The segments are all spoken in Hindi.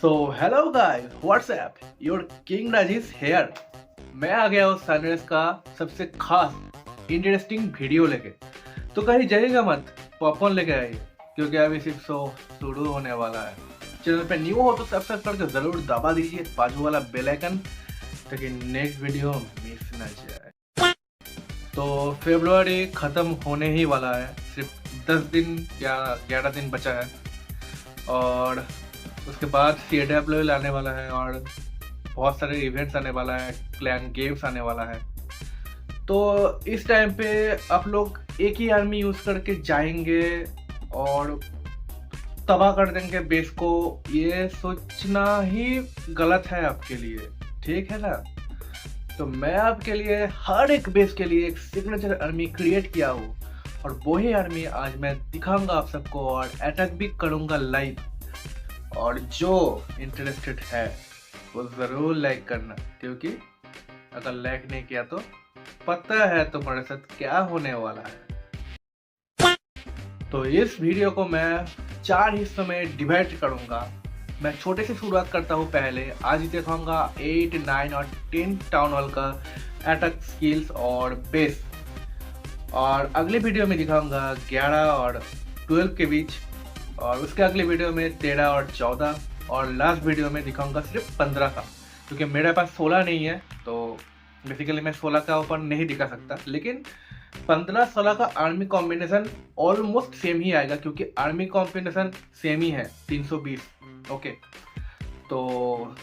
So hello guys, what's up your king Rajesh here. मैं आ गया हूँ सनराइज का सबसे खास इंटरेस्टिंग वीडियो लेके। तो कहीं जाइएगा मत, पॉपकॉर्न लेके आइए क्योंकि अभी सिर्फ शो शुरू होने वाला है। चैनल पे न्यू हो तो सब्सक्राइब करके जरूर दबा दीजिए बाजू वाला बेल आइकन ताकि नेक्स्ट वीडियो मिस ना जाए। तो फरवरी खत्म होने ही वाला है, सिर्फ 10 दिन या 11 दिन बचा है और उसके बाद CWL आने वाला है और बहुत सारे इवेंट्स आने वाला है, क्लैन गेम्स आने वाला है। तो इस टाइम पे आप लोग एक ही आर्मी यूज करके जाएंगे और तबाह कर देंगे बेस को, ये सोचना ही गलत है आपके लिए, ठीक है ना। तो मैं आपके लिए हर एक बेस के लिए एक सिग्नेचर आर्मी क्रिएट किया हूँ और वही आर्मी आज मैं दिखाऊंगा आप सबको और अटैक भी करूंगा लाइव। और जो इंटरेस्टेड है वो ज़रूर लाइक करना, क्योंकि अगर लाइक नहीं किया तो पता है तुम्हारे साथ क्या होने वाला है। तो इस वीडियो को मैं 4 हिस्सों में डिवाइड करूंगा। मैं छोटे से शुरुआत करता हूँ। पहले आज दिखाऊंगा 8, 9 और 10 टाउन हॉल का अटैक स्किल्स और बेस, और अगले वीडियो में दिखाऊंगा 11 और 12 के बीच, और उसके अगले वीडियो में 13 और 14, और लास्ट वीडियो में दिखाऊंगा सिर्फ 15 का, क्योंकि मेरे पास 16 नहीं है तो बेसिकली मैं 16 का ऊपर नहीं दिखा सकता। लेकिन 15-16 का आर्मी कॉम्बिनेशन ऑलमोस्ट सेम ही आएगा, क्योंकि आर्मी कॉम्बिनेशन सेम ही है 320। ओके, तो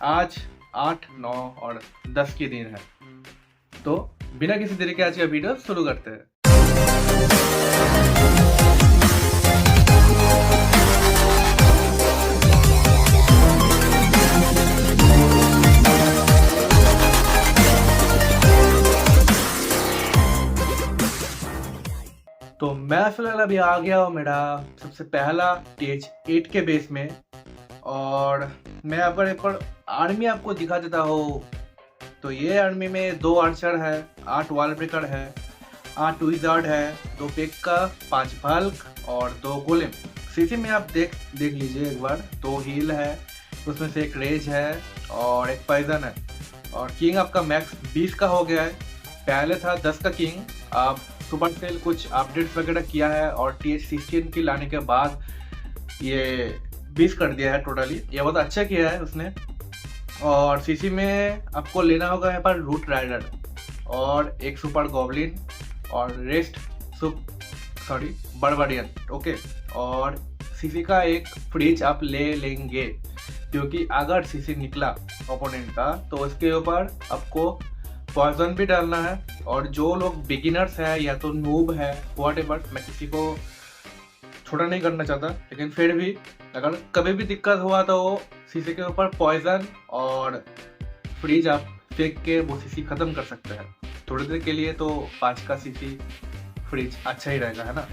आज 8, 9 और 10 के दिन है। तो बिना किसी देरी के आज का वीडियो शुरू करते हैं। तो मैं फिलहाल अभी आ गया हूँ मेरा सबसे पहला TH8 के बेस में, और मैं यहाँ पर एक बार आर्मी आपको दिखा देता हूँ। तो ये आर्मी में 2 आर्चर है, 8 वॉल ब्रेकर है, 8 विजार्ड है, 2 पेक्का, 5 बल्क और 2 गोलेम। सीसी में आप देख लीजिए एक बार, 2 हील है, उसमें से एक रेज है और एक पॉइजन है। और किंग आपका मैक्स 20 का हो गया है, पहले था 10 का किंग। आप सुपर सेल कुछ अपडेट्स वगैरह किया है और TH16 की लाने के बाद ये 20 कर दिया है टोटली, ये बहुत अच्छा किया है उसने। और सीसी में आपको लेना होगा यहाँ पर रूट राइडर और एक सुपर गॉब्लिन और रेस्ट बर्बारियन। ओके, और सीसी का एक फ्रिज आप ले लेंगे, क्योंकि अगर सीसी निकला ओपोनेंट का तो उसके ऊपर आपको पॉइजन भी डालना है। और जो लोग बिगिनर्स है या तो नूब है, व्हाटएवर, मैं किसी को छोटा नहीं करना चाहता, लेकिन फिर भी अगर कभी भी दिक्कत हुआ तो सीसी के ऊपर पॉइजन और फ्रीज आप फेंक के वो सीसी खत्म कर सकते हैं थोड़ी देर के लिए। तो 5 का सीसी फ्रीज अच्छा ही रहेगा, है ना।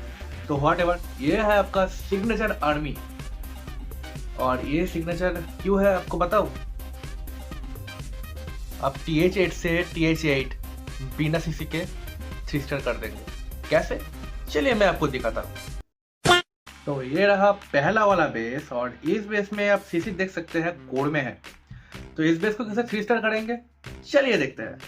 तो व्हाटएवर, ये है आपका सिग्नेचर आर्मी। और ये सिग्नेचर क्यों है आपको बताऊं। आप TH8 से TH8 बिना सीसी के 3 स्टार कर देंगे। कैसे, चलिए मैं आपको दिखाता हूँ। तो ये रहा पहला वाला बेस, और इस बेस में आप सीसी देख सकते हैं कोड में है। तो इस बेस को कैसे 3 स्टार करेंगे, चलिए देखते हैं।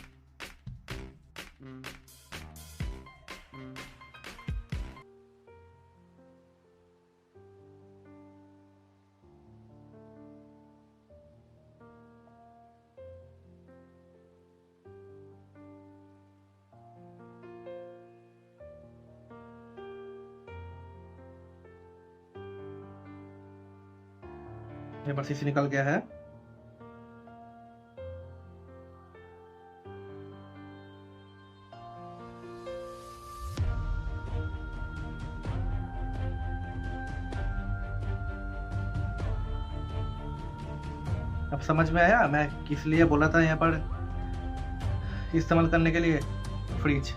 यहाँ पर सीसी निकल गया है। अब समझ में आया मैं किस लिए बोला था यहाँ पर इस्तेमाल करने के लिए फ्रिज।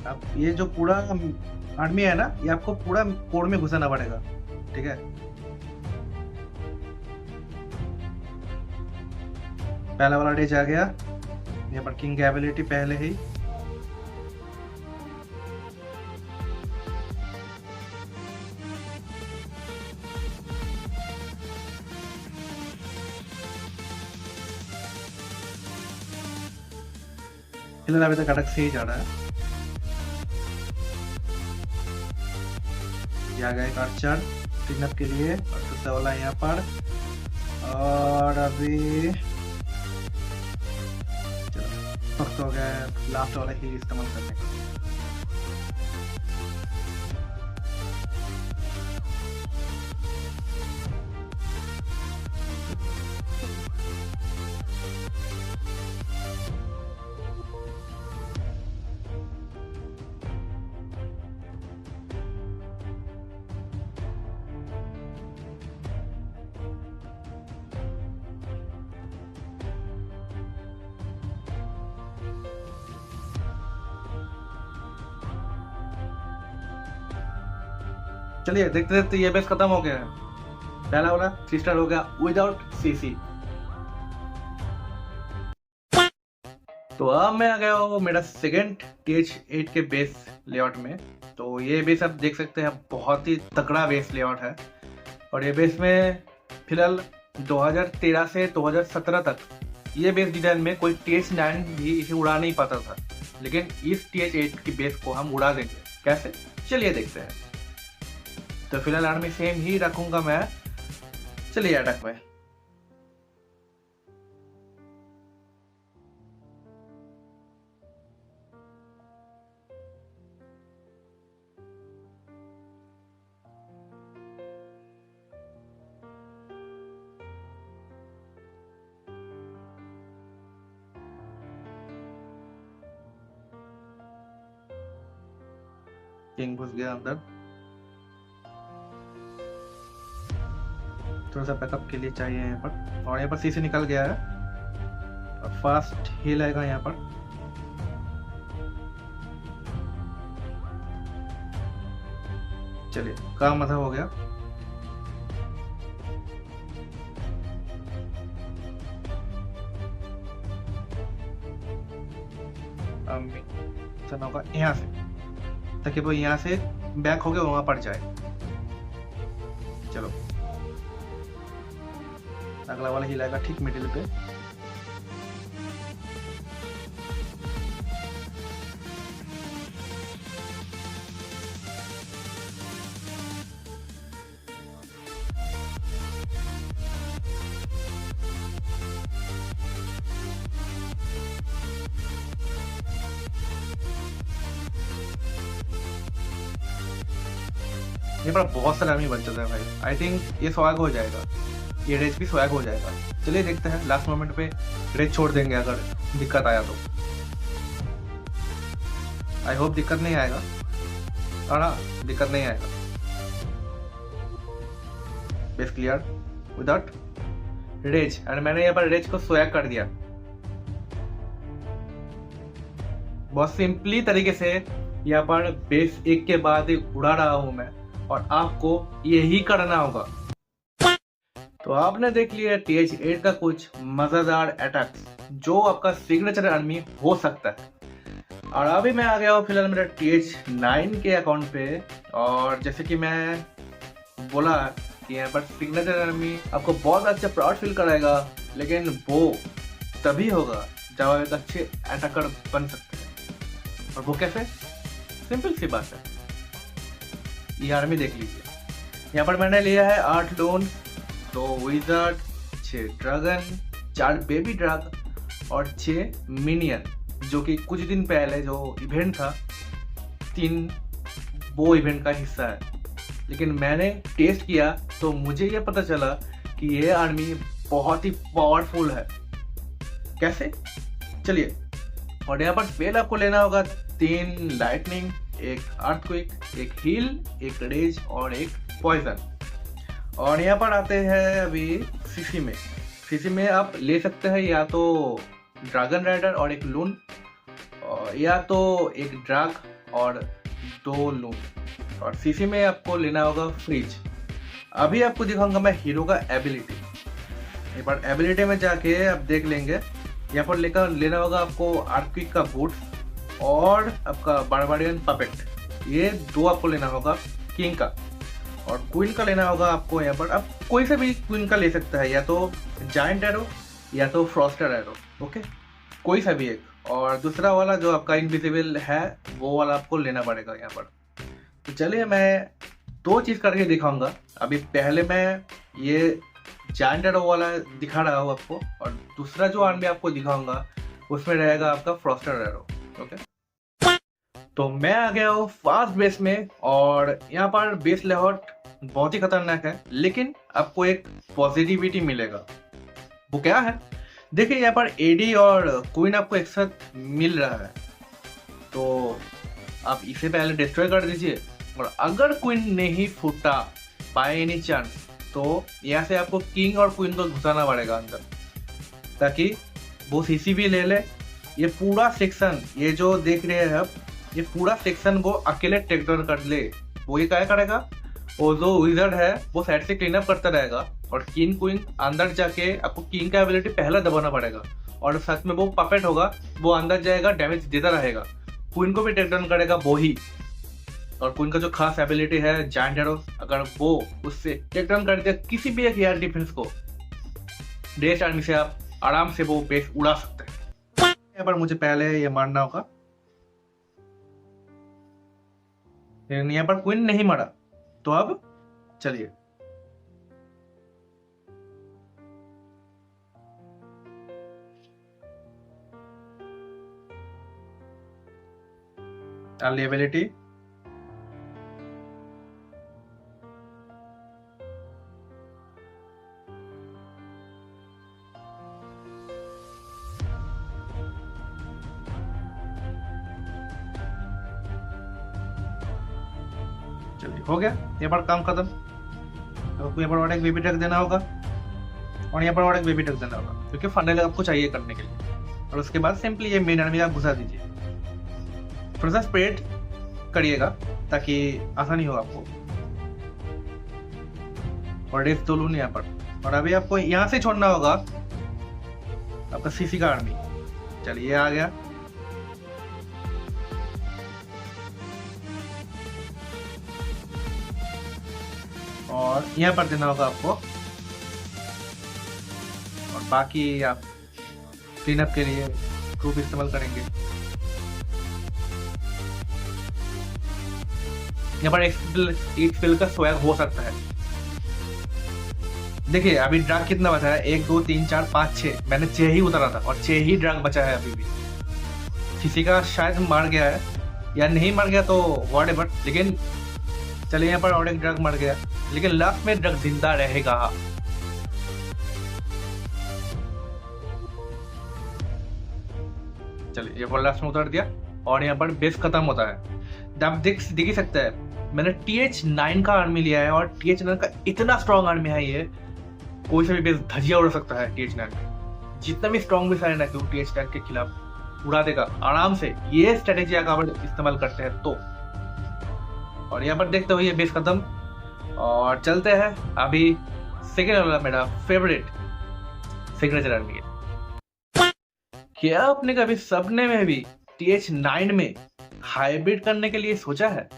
अब ये जो पूरा आर्मी है ना, ये आपको पूरा कोड में घुसाना पड़ेगा, ठीक है। पहला वाला डेज आ गया, यहाँ पर किंग की एबिलिटी पहले ही फिलहाल अभी तक अटक से ही जा रहा है। ये आ गया एक आर्चर क्लीनअप के लिए और दूसरा वाला यहाँ पर। और अभी वक्त हो गया है लास्ट वाला ही इस्तेमाल करने का। चलिए देखते देखते ये बेस खत्म हो गया है। पहला वाला सिस्टर हो गया विदाउट सीसी। तो अब मैं आ गया हूँ मेरा सेकंड TH8 के बेस लेआउट में। तो ये बेस आप देख सकते हैं बहुत ही तगड़ा बेस लेआउट है। और ये बेस में फिलहाल 2013 से 2017 तक ये बेस डिजाइन में कोई TH9 भी इसे उड़ा नहीं पाता था, लेकिन इस TH8 की बेस को हम उड़ा देंगे। कैसे, चलिए देखते हैं। तो फिलहाल आर्मी सेम ही रखूंगा मैं। चलिए अटैक में। किंग घुस गया अंदर। थोड़ा सा बैकअप के लिए चाहिए यहाँ पर। और यहाँ पर सीसी निकल गया है और फास्ट हील आएगा यहाँ पर। चलिए काम आधा हो गया। होगा यहाँ से, ताकि वो यहाँ से बैक हो गया वहां पर जाए। चलो अगला वाला हिलाएगा ठीक मिडिल पे। ये पर बहुत सारा आर्मी बन चुका है भाई। आई थिंक ये स्वैग हो जाएगा, ये रेज भी स्वैग हो जाएगा। चलिए देखते हैं, लास्ट मोमेंट पे रेज छोड़ देंगे अगर दिक्कत आया तो। आई होप दिक्कत नहीं आएगा। और हाँ, दिक्कत नहीं आएगा। बेस क्लियर विदाउट रेज, और मैंने यहाँ पर रेज को स्वैग कर दिया। बहुत सिंपली तरीके से यहाँ पर बेस एक के बाद एक उड़ा रहा हूं मैं, और आपको यही करना होगा। तो आपने देख लिया TH8 का कुछ मजेदार अटैक्स जो आपका सिग्नेचर आर्मी हो सकता है। और अभी मैं आ गया हूँ फिलहाल मेरा TH9 के अकाउंट पे। और जैसे कि मैं बोला कि यहाँ पर सिग्नेचर आर्मी आपको बहुत अच्छा प्राउड फील कराएगा, लेकिन वो तभी होगा जब आप एक अच्छे अटैकर बन सकते हैं। और वो कैसे? सिंपल सी बात है, ये आर्मी देख लीजिए। यहाँ पर मैंने लिया है 8 loan, 2 wizard, 6 dragon, 4 baby drag और 6 मिनियन, जो कि कुछ दिन पहले जो इवेंट था 3 वो इवेंट का हिस्सा है। लेकिन मैंने टेस्ट किया तो मुझे ये पता चला कि ये आर्मी बहुत ही पावरफुल है। कैसे? चलिए। और यहाँ पर स्पेल आपको लेना होगा 3 लाइटनिंग, 1 अर्थक्वेक, 1 हील, 1 रेज और 1 पॉइजन। और यहाँ पर आते हैं अभी सीसी में। सीसी में आप ले सकते हैं या तो ड्रैगन राइडर और 1 लून, या तो 1 ड्रैग और 2 लून। और सीसी में आपको लेना होगा फ्रीज। अभी आपको दिखाऊंगा मैं हीरो का एबिलिटी। एक बार एबिलिटी में जाके आप देख लेंगे। यहाँ पर लेना होगा आपको अर्थक्वेक का बूट और आपका बारबारियन पपेट। ये 2 आपको लेना होगा किंग का। और क्वीन का लेना होगा आपको यहाँ पर, आप कोई से भी क्वीन का ले सकता है, या तो जायंट एरो या तो फ्रॉस्टर एरो। ओके, कोई सा भी एक। और दूसरा वाला जो आपका इनविजिबल है वो वाला आपको लेना पड़ेगा यहाँ पर। तो चलिए मैं दो चीज़ करके दिखाऊंगा। अभी पहले मैं ये जायंट एरो वाला दिखा रहा हूँ आपको, और दूसरा जो आर्मी आपको दिखाऊंगा उसमें रहेगा आपका फ्रॉस्टर एरो। ओके, तो मैं आ गया हूँ फास्ट बेस में, और यहाँ पर बेस लेआउट बहुत ही खतरनाक है, लेकिन आपको एक पॉजिटिविटी मिलेगा। वो क्या है, देखिए यहाँ पर एडी और क्वीन आपको एक साथ मिल रहा है, तो आप इसे पहले डिस्ट्रॉय कर दीजिए। और अगर क्वीन नहीं फूटा बाय एनी चांस, तो यहाँ से आपको किंग और क्वीन को घुसाना पड़ेगा अंदर, ताकि वो सीसी भी ले ले। ये पूरा सेक्शन, ये जो देख रहे हैं आप, ये पूरा सेक्शन को अकेले टेक डाउन कर ले। वो ये क्या करेगा, वो जो विजर्ड है वो साइड से क्लीन अप करता रहेगा, और किंग क्वीन अंदर जाके आपको किंग का एबिलिटी पहला दबाना पड़ेगा, और साथ में वो पपेट होगा, वो अंदर जाएगा, डैमेज देता रहेगा, क्वीन को भी टेक डाउन करेगा वो ही। और क्वीन का जो खास एबिलिटी है जायंट एरो, अगर वो उससे टेक डाउन कर दिया किसी भी एक एयर डिफेंस को, डेस्ट आर्मी से आप आराम से वो बेस उड़ा सकते हैं। यहाँ पर मुझे पहले ये मारना होगा, यहाँ पर क्वीन नहीं मारा, तो अब चलिए एबिलिटी चलिए हो गया, यहाँ पर काम खत्म। तो यहाँ पर और एक बेबी टैग देना होगा, और यहाँ पर और एक बेबी टैग देना होगा, क्योंकि फाइनल आपको चाहिए करने के लिए। और उसके बाद सिंपली ये मेन आर्मी आप घुसा दीजिए, थोड़ा सा स्प्रेड करिएगा ताकि आसानी हो आपको। और रेस तो लूँ यहाँ पर, और अभी आपको यहाँ से छोड़ना होगा आपका सीसी का आर्मी। चलिए आ गया, और यहाँ पर देना होगा आपको, और बाकी आप क्लीन अप के लिए ट्रूप इस्तेमाल करेंगे। यहाँ पर एक स्पिल का स्वैग हो सकता है। देखिए अभी ड्रैग कितना बचा है, 1 2 3 4 5 6, मैंने 6 ही उतारा था, और 6 ही ड्रैग बचा है अभी भी। किसी का शायद मार गया है या नहीं मार गया तो व्हाटएवर, लेकिन चलिए यहाँ पर और एक ड्रग मर गया, लेकिन लास्ट में ड्रग जिंदा रहेगा। चलिए ये पर लास्ट में उतार दिया, और यहाँ पर बेस खत्म होता है। आप देख ही सकते हैं मैंने TH9 का आर्मी लिया है, और TH9 का इतना स्ट्रॉन्ग आर्मी है, ये कोई सा भी बेस धजिया उड़ा सकता है। TH9 जितना भी स्ट्रॉन्ग बेस है ना, क्यों TH10 के खिलाफ उड़ा देगा आराम से, ये स्ट्रेटेजी अगर इस्तेमाल करते हैं तो। और यहाँ पर देखते हो ये बेस खत्म, और चलते हैं अभी सेकेंड वाला मेरा फेवरेट सिग्नेचर आर्मी है। क्या आपने कभी सपने में भी TH9 में हाइब्रिड करने के लिए सोचा है?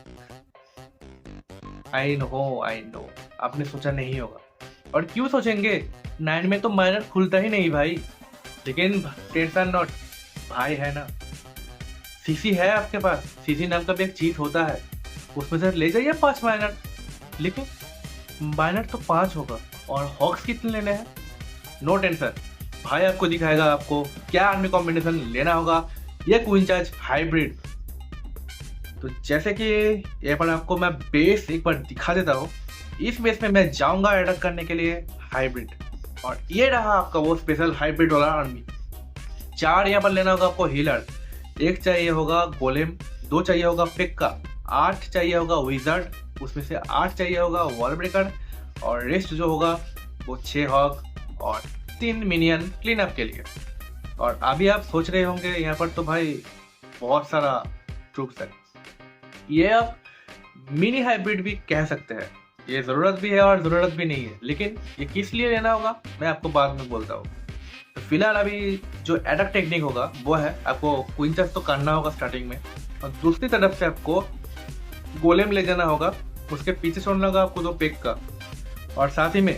आई नो आपने सोचा नहीं होगा, और क्यों सोचेंगे, 9 में तो माइनर खुलता ही नहीं भाई। लेकिन टेंशन नॉट, भाई है ना, सीसी है आपके पास, सीसी नाम का भी एक चीज होता है, उसमें से ले जाइए 5 माइनर। लेकिन माइनर तो 5 होगा, और हॉक्स कितने लेने हैं, नो टेंशन, भाई आपको दिखाएगा आपको क्या आर्मी कॉम्बिनेशन लेना होगा, ये क्वीन चार्ज हाइब्रिड। तो जैसे कि यहाँ पर आपको मैं बेस एक बार दिखा देता हूँ। इस बेस में मैं जाऊंगा अटैक करने के लिए हाइब्रिड, और ये रहा आपका वो स्पेशल हाइब्रिड वाला आर्मी। 4 यहाँ पर लेना होगा आपको हीलर, 1 चाहिए होगा गोलेम, 2 चाहिए होगा पिक्का, 8 चाहिए होगा विजर्ड, उसमें से 8 चाहिए होगा वॉल ब्रेकर, और रेस्ट जो होगा वो 6 हॉक और 3 मिनियन क्लीन अप के लिए। और अभी आप सोच रहे होंगे यहाँ पर तो भाई बहुत सारा ट्रूप्स है, ये आप मिनी हाइब्रिड भी कह सकते हैं, ये जरूरत भी है और जरूरत भी नहीं है, लेकिन ये किस लिए लेना होगा मैं आपको बाद में बोलता हूँ। तो फिलहाल अभी जो अटैक टेक्निक होगा वो है, आपको क्वीन चार्ज तो करना होगा स्टार्टिंग में, और दूसरी तरफ से आपको गोलेम ले जाना होगा, उसके पीछे छोड़ना होगा आपको 2 पिक का, और साथ ही में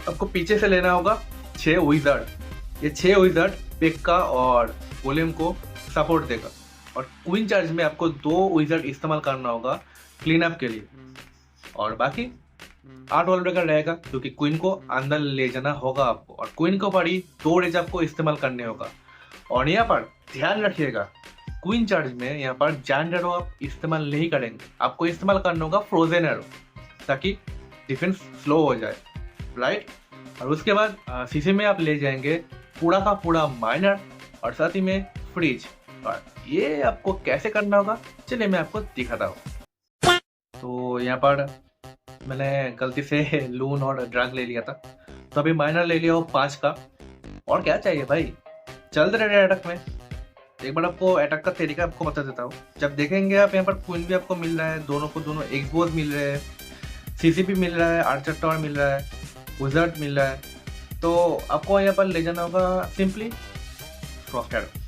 आपको पीछे से लेना होगा 6 विजर्ड। ये 6 विजर्ड पिक का और गोलेम को सपोर्ट देगा। और क्वीन चार्ज में आपको 2 विजर्ड इस्तेमाल करना होगा क्लीन अप के लिए, और बाकी 8 वॉल ब्रेकर रहेगा क्योंकि क्वीन को अंदर ले जाना होगा आपको, और क्वीन के ऊपर ही 2 रेज आपको इस्तेमाल करने होगा। और यहाँ पर ध्यान रखिएगा, क्वीन चार्ज में यहाँ पर जैंट एरो आप इस्तेमाल नहीं करेंगे, आपको इस्तेमाल करना होगा फ्रोजन एरो ताकि डिफेंस स्लो हो जाए, राइट। और उसके बाद सीसी में आप ले जाएंगे पूरा का पूरा माइनर और साथ ही में फ्रीज। और ये आपको कैसे करना होगा चलिए मैं आपको दिखाता हूँ। तो यहाँ पर मैंने गलती से लून और ड्रग ले लिया था, तो अभी माइनर ले लिया हो 5 का। और क्या चाहिए भाई, चल रहे अटैक में। एक बार आपको अटैक का तरीका आपको बता देता हूँ। जब देखेंगे आप यहाँ पर क्वीन भी आपको मिल रहा है, दोनों को दोनों एक्सबोज मिल रहे हैं, सीसीपी मिल रहा है, आर्चर टावर मिल रहा है, विज़र्ड मिल रहा है, तो आपको यहाँ पर ले जाना होगा सिंपली फ्रॉस्ट एरो।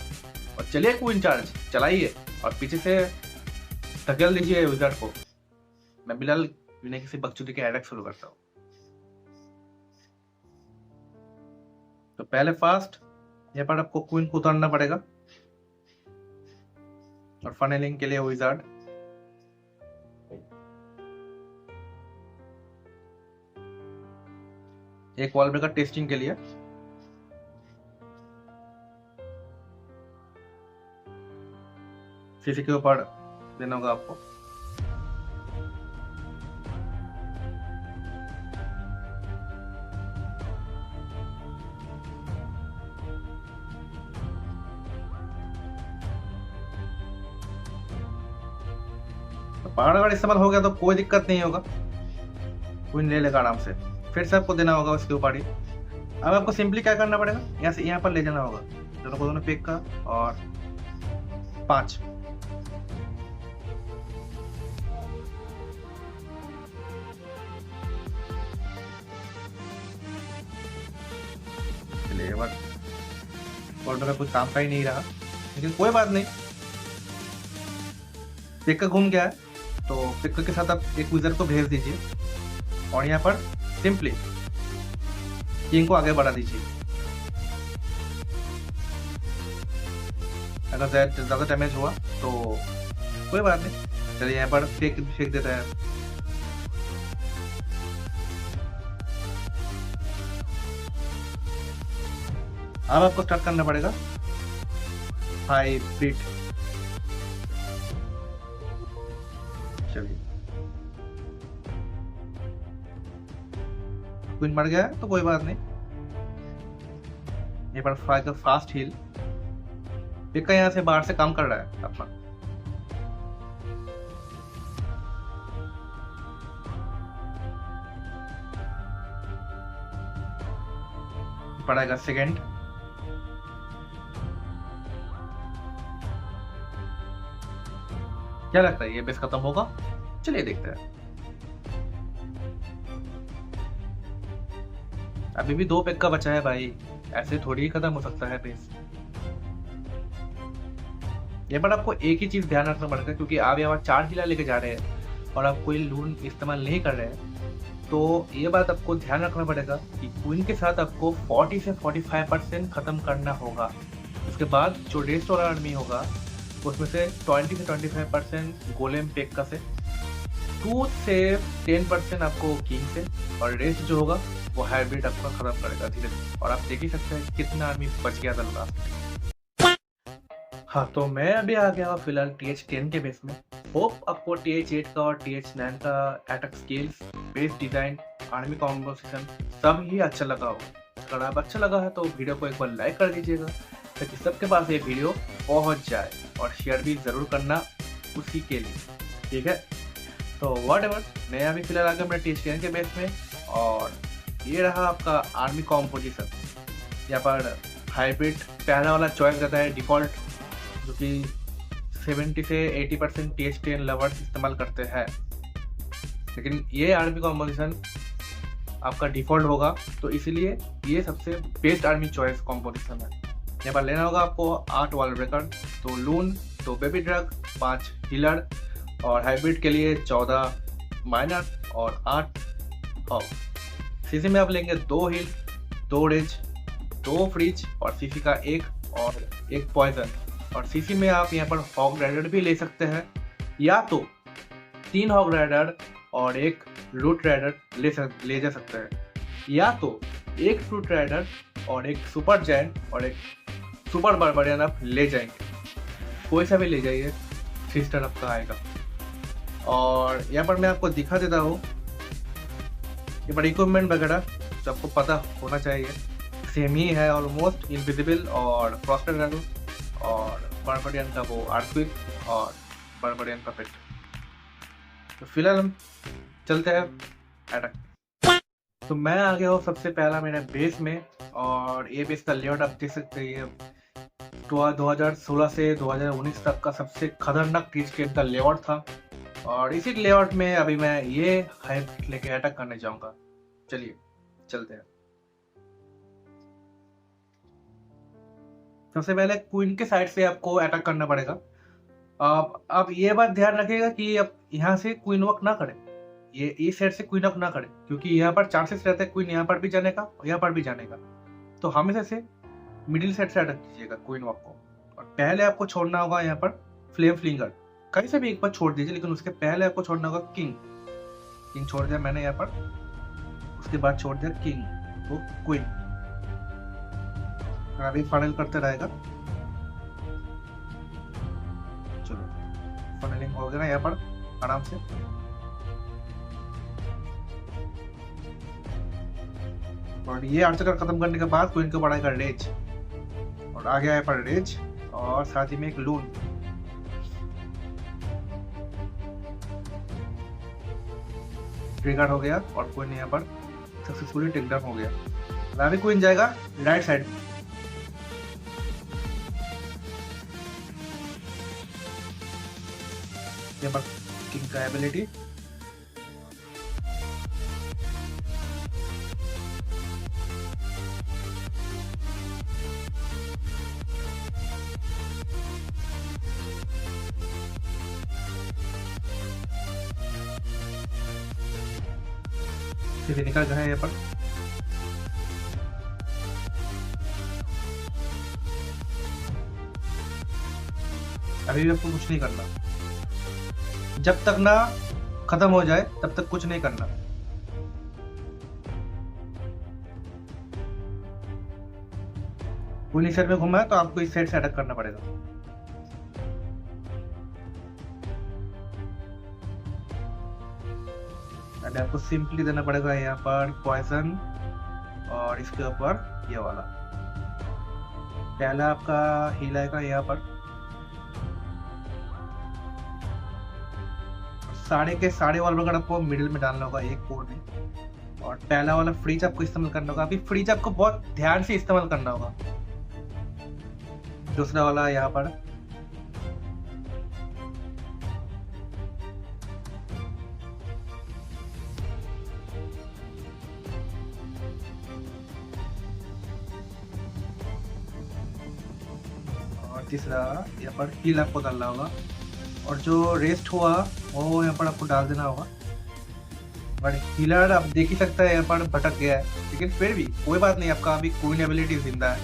और चलिए क्वीन चार्ज चलाइए और पीछे से धकेल दीजिए विज़र्ड को। मैं बिलाल बिना किसी बकचोदी के अटैक शुरू करता हूँ। तो पहले फास्ट यहाँ पर आपको क्वीन को उतारना पड़ेगा और फनेलिंग के लिए विज़र्ड। एक वॉल ब्रेकर टेस्टिंग के लिए, सीसी के ऊपर देना होगा आपको। तो पहाड़ अगर इस्तेमाल हो गया तो कोई दिक्कत नहीं होगा, क्वीन ले लेगा आराम से। फिर से आपको देना होगा उसके ऊपर ही। अब आपको सिंपली क्या करना पड़ेगा, यहाँ से यहाँ पर ले जाना होगा दोनों को, दोनों पिक का, और 5। चलिए बॉर्डर का कुछ काम का ही नहीं रहा, लेकिन कोई बात नहीं। पिक का घूम गया है तो पिक के साथ आप एक विज़र्ड को भेज दीजिए और यहाँ पर सिंपली किंग को आगे बढ़ा दीजिए। अगर ज्यादा डैमेज हुआ तो कोई बात नहीं, चलिए यहाँ पर फेंक देता है। अब आपको स्टार्ट करना पड़ेगा हाइब्रिड। चलिए क्वीन मर गया है तो कोई बात नहीं। ये पर फास्ट हील पिक्का यहाँ से बाहर से काम कर रहा है अपना। पड़ेगा सेकंड। क्या लगता है ये बेस खत्म होगा? चलिए देखते हैं। अभी भी 2 पिक्का बचा है भाई, ऐसे थोड़ी ही खत्म हो सकता है बेस। ये पर आपको एक ही चीज ध्यान रखना पड़ेगा, क्योंकि आप यहाँ 4 हीला लेके जा रहे हैं और आप कोई लून इस्तेमाल नहीं कर रहे हैं, तो ये बात आपको ध्यान रखना पड़ेगा कि क्वीन के साथ आपको 40 से 45% खत्म करना होगा। उसके बाद जो रेस्ट वाला आर्मी होगा उसमें से 20 से 25% गोलेम पेक्का से, 2 से 10% आपको किंग से, और रेस्ट जो होगा वो हाइब्रिड आपका खत्म करेगा धीरे धीरे। और आप देख ही सकते हैं कितना आर्मी बच गया था लास्ट। हाँ, तो मैं अभी आ गया हूँ फिलहाल TH10 के बेस में। होप आपको TH8 का और TH9 का attack skills, base design, army composition सब ही अच्छा लगा हो। अगर आप अच्छा लगा है तो वीडियो को एक बार लाइक कर दीजिएगा ताकि सबके पास ये वीडियो पहुंच जाए, और शेयर भी जरूर करना उसी के लिए, ठीक है। तो व्हाटएवर, मैं अभी फिलहाल आ गया मेरे TH10 के बेस में, और ये रहा आपका आर्मी कॉम्पोजिशन। यहाँ पर हाइब्रिड पहला वाला चॉइस रहता है डिफॉल्ट, जो कि 70 से 80% TH10 लवर्स इस्तेमाल करते हैं, लेकिन ये आर्मी कॉम्पोजिशन आपका डिफॉल्ट होगा, तो इसीलिए ये सबसे बेस्ट आर्मी चॉइस कॉम्पोजिशन है। यहाँ पर लेना होगा आपको 8 वॉल ब्रेकर, 2 लून, 2 बेबी ड्रग, 5 हीलर, और हाइब्रिड के लिए 14 माइनर और 8 हॉक। सीसी में आप लेंगे 2 हील, 2 रेज, 2 फ्रीज और सीसी का 1 और एक पॉइजन। और सीसी में आप यहाँ पर हॉग राइडर भी ले सकते हैं, या तो 3 हॉग राइडर और एक रूट राइडर ले जा सकते हैं, या तो एक फ्रूट राइडर और एक सुपर जैंट और एक सुपर बारबेरियन आप ले जाएंगे। कोई सा भी ले जाइए, 3 स्टार आपका आएगा। और यहाँ पर मैं आपको दिखा देता हूँ ये पर इक्विपमेंट वगैरह जो आपको पता होना चाहिए, सेम ही है ऑलमोस्ट। इनविजिबल और फ्रॉस्टेड रैनो और बारबेरियन का वो आर्थक्वेक और बारबेरियन का पेट। तो फिलहाल हम चलते हैं अटैक। तो मैं आ गया हूँ सबसे पहला मेरे बेस में, और ये बेस का लेआउट आप देख सकते हैं। 2016 से 2019 तक का सबसे खतरनाक टीच गेम का लेआउट था, और इसी लेआउट में अभी मैं ये हाइप लेके अटैक करने जाऊंगा। चलिए चलते हैं। सबसे पहले क्वीन के साइड से आपको अटैक करना पड़ेगा। आप ये बात ध्यान रखिएगा कि आप यहाँ से क्वीन वॉक ना करें, ये इस साइड से क्वीन वॉक ना करें, क्योंकि यहाँ पर चांसेस रहते हैं क्वीन यहाँ पर भी जाने का और यहाँ पर भी जाने का। तो हमेशा से मिडिल साइड से अटैक कीजिएगा क्वीन वॉक को। और पहले आपको छोड़ना होगा यहाँ पर फ्लेम फ्लिंगर, कहीं से भी एक बार छोड़ दीजिए, लेकिन उसके पहले आपको छोड़ना होगा किंग छोड़ दिया मैंने यहाँ पर, उसके बाद छोड़ दिया किंग, तो क्वीन। अभी फनल करते रहेगा। चलो फनलिंग हो गया ना यहाँ पर आराम से। और ये आर्चर खत्म करने के बाद क्वीन को बढ़ाएगा रेज, और आ गया यहाँ पर रेज और साथ ही में एक लून। ट्रिगर हो गया और क्वीन यहाँ पर सक्सेसफुली टेक डाउन हो गया। अभी क्वीन जाएगा राइट साइड। यहाँ पर किंग का एबिलिटी, सीधे निकल गया है यहाँ पर। अभी भी आपको कुछ नहीं करना, जब तक ना खत्म हो जाए तब तक कुछ नहीं करना। कोई साइड में घुमा है तो आपको इस साइड से अटैक करना पड़ेगा। आपको सिंपली देना पड़ेगा यहाँ पर पॉइजन, और इसके ऊपर ये वाला पहला आपका हील आएगा यहाँ पर। साढ़े वाल वगैरह आपको मिडिल में डालना होगा एक कोड में, और पहला वाला फ्रीज आपको इस्तेमाल करना होगा। अभी फ्रीज आपको बहुत ध्यान से इस्तेमाल करना होगा। दूसरा वाला यहाँ पर तीसरा यहाँ पर हील आपको डालना होगा, और जो रेस्ट हुआ वो यहाँ पर आपको डाल देना होगा। बट हीलर आप देख ही सकता है यहाँ पर भटक गया है, लेकिन फिर भी कोई बात नहीं, आपका अभी क्वीन एबिलिटी जिंदा है,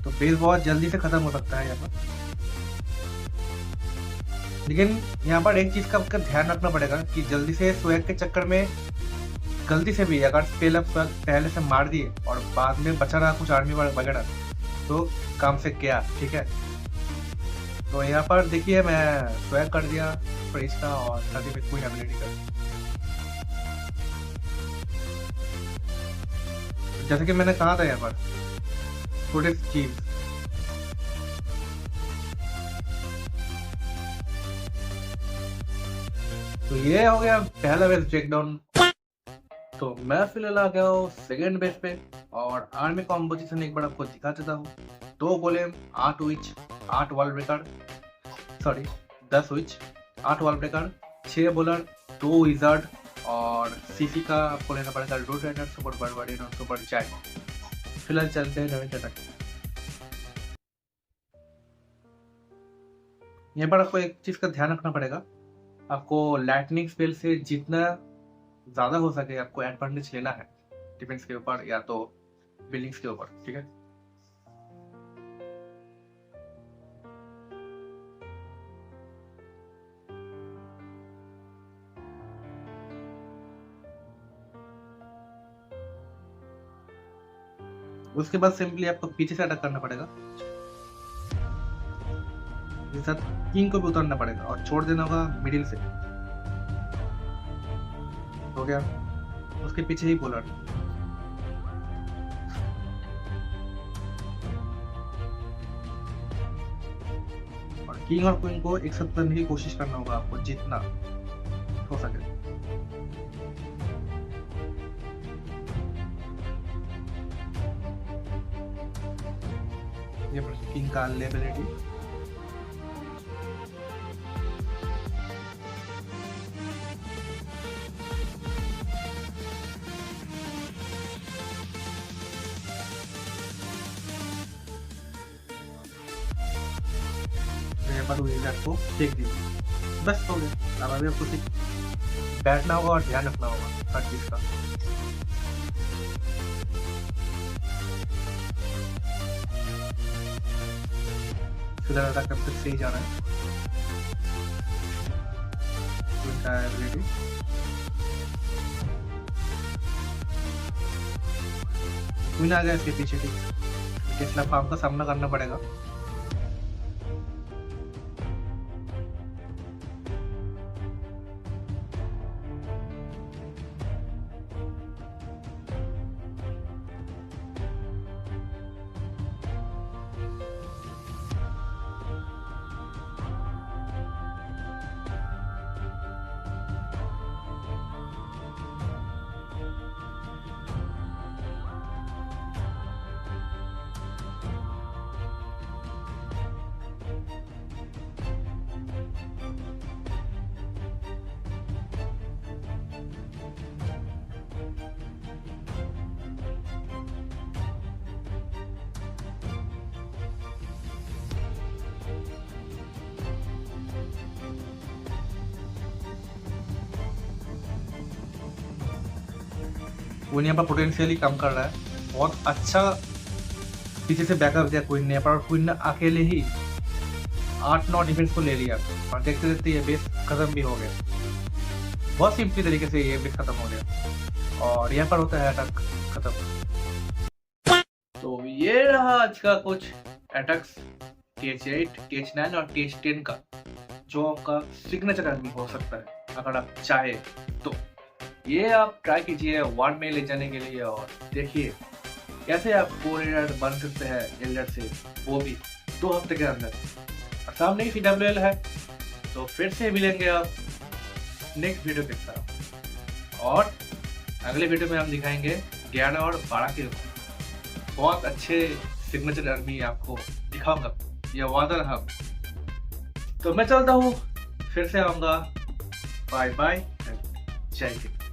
तो बेस बहुत जल्दी से खत्म हो सकता है यहाँ पर। लेकिन यहाँ पर एक चीज का आपका ध्यान रखना पड़ेगा कि जल्दी से स्वैग के चक्कर में गलती से भी अगर स्पेल आप पहले से मार दिए और बाद में बचा रहा कुछ आर्मी वगैरह, तो काम से क्या, ठीक है। तो यहाँ पर देखिए मैं स्वैग कर दिया फ्रीज का और साथ ही में क्वीन एबिलिटी का। जैसे कि मैंने कहा था यहाँ पर छोटे चीज, तो ये हो गया पहला बेस ब्रेकडाउन। तो मैं फिलहाल आ गया हूँ सेकेंड बेस पे, और आर्मी कॉम्पोजिशन एक बार आपको दिखा देता हूँ। 2 गोलेम, 8 विच, 8 वॉल ब्रेकर, सॉरी 10 विच, 8 वॉल ब्रेकर, 6 बॉलर, 2 विजार्ड, और सीसी का आपको लेना पड़ेगा रूट राइडर, सुपर बारबेरियन और सुपर जैंट। फिलहाल चलते हैं नवीन अटैक। यहाँ पर आपको एक चीज का ध्यान रखना पड़ेगा, आपको लाइटनिंग स्पेल से जितना ज्यादा हो सके आपको एडवांटेज लेना है डिफेंस के ऊपर या तो बिल्डिंग्स के ऊपर, ठीक है। उसके बाद सिंपली आपको पीछे से अटैक करना पड़ेगा, इसके साथ किंग को भी उतारना पड़ेगा और छोड़ देना होगा मिडिल से। हो गया, उसके पीछे ही पोलर। और किंग और क्वीन को एक साथ करने की कोशिश करना होगा आपको जितना हो सके। ये किंग का लेबिलिटी। को फेंक दीजिए, बस हो गया। अब अभी आपको सिर्फ बैठना होगा और ध्यान रखना होगा हर चीज का। फिलहाल अटैक करते सही जा रहा है। क्वीन आ गया इसके पीछे, टेस्ला फार्म का सामना करना पड़ेगा। क्वीन यहाँ पर पोटेंशियली कम कर रहा है, बहुत अच्छा पीछे से बैकअप दिया क्वीन ने। पर क्वीन ने अकेले ही 8-9 डिफेंस को ले लिया और देखते देखते ये बेस खत्म भी हो गया। बहुत सिंपली तरीके से ये बेस खत्म हो गया और यहाँ पर होता है अटैक खत्म। तो ये रहा आज का कुछ अटैक्स TH8, TH9 और TH10 का, जो आपका सिग्नेचर आर्मी हो सकता है अगर आप चाहे तो। ये आप ट्राई कीजिए 1 में ले जाने के लिए और देखिए कैसे आप कोर एडर बन सकते हैं एल्डर से, वो भी 2 हफ्ते के अंदर। और सामने ही CWL है, तो फिर से मिलेंगे आप नेक्स्ट वीडियो के साथ। और अगले वीडियो में हम दिखाएंगे 11 और 12 के बहुत अच्छे सिग्नेचर आर्मी आपको दिखाऊंगा, यह वादा रहा। तो मैं चलता हूँ, फिर से आऊंगा। बाय बाय, जय हिंद।